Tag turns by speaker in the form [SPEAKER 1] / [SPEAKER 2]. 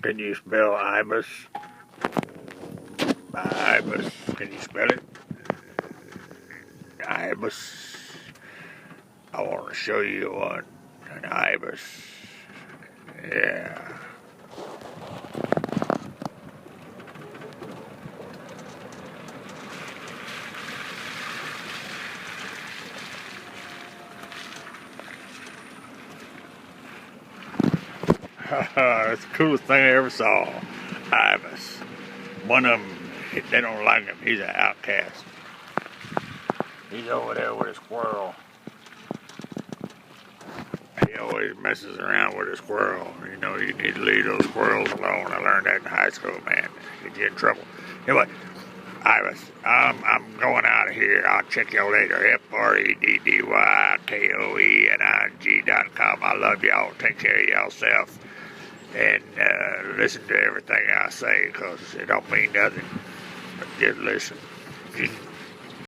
[SPEAKER 1] Can you spell ibis? Ibis. Can you spell it? Ibis. I want to show you one. An ibis. Yeah. That's the coolest thing I ever saw. Ibis. One of them, they don't like him. He's an outcast. He's over there with a squirrel. He always messes around with a squirrel. You know, you need to leave those squirrels alone. I learned that in high school, man. You get in trouble. Anyway, Ibis, I'm going out of here. I'll check y'all later. FREDDYKOENIG.com. I love y'all. Take care of yourself. And listen to everything I say, because it don't mean nothing. But just listen.